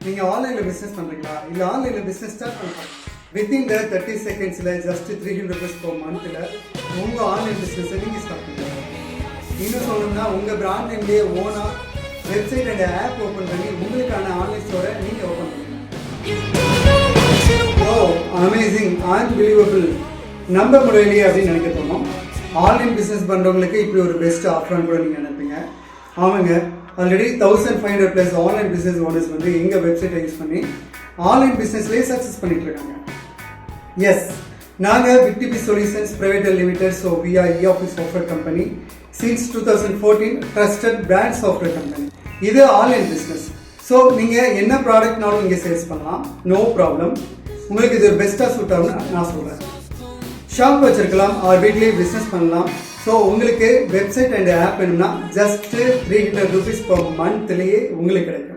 நீங்கள் ஆன்லைனில் பிஸ்னஸ் பண்ணுறீங்களா இல்லை ஆன்லைனில் பிஸ்னஸ் ஸ்டார்ட் பண்ணலாம் வித்தின் த 30 செகண்ட்ஸில் ஜஸ்ட் 300 rupees per மந்த்தில் உங்கள் ஆன்லைன் பிஸ்னஸை நீங்கள் ஸ்டார்ட் பண்ணுறீங்க. இன்னும் சொல்லணும்னா உங்கள் பிராண்ட் நேம்லேயே ஓனாக வெப்சைட் அண்ட் ஆப் ஓப்பன் பண்ணி உங்களுக்கான ஆன்லைன் ஸ்டோரை நீங்கள் ஓப்பன் பண்ணுங்கள். ஓ அமேசிங், அன்பிலீவபிள், நம்ப முடியலையே அப்படின்னு நினைக்க தோணும். ஆன்லைன் பிஸ்னஸ் பண்ணுறவங்களுக்கு இப்படி ஒரு பெஸ்ட் ஆஃபர்னு கூட நீங்கள் நினைப்பீங்க. ஆமாங்க, ஆல்ரெடி 1500+ ஆன்லைன் பிஸ்னஸ் ஓனர்ஸ் வந்து எங்கள் வெப்சைட்டை யூஸ் பண்ணி ஆன்லைன் பிஸ்னஸ்லேயே சக்ஸஸ் பண்ணிட்டு இருக்காங்க. எஸ், நாங்கள் Bigdbiz Solutions Private Limited, so we are ERP software company since 2014, trusted brand software company. இது ஆன்லைன் பிஸ்னஸ். ஸோ நீங்கள் என்ன ப்ராடக்ட்னாலும் இங்கே சேல்ஸ் பண்ணலாம், நோ ப்ராப்ளம். உங்களுக்கு இது பெஸ்ட்டாக சூட் ஆகும்னு நான் சொல்கிறேன். ஷாப் வச்சுருக்கலாம், ஆர் வீட்லேயே பிஸ்னஸ் பண்ணலாம். ஸோ உங்களுக்கு வெப்சைட் அண்ட் ஆப் வேணும்னா ஜஸ்ட் 300 rupees per மந்த்லேயே உங்களுக்கு கிடைக்கும்.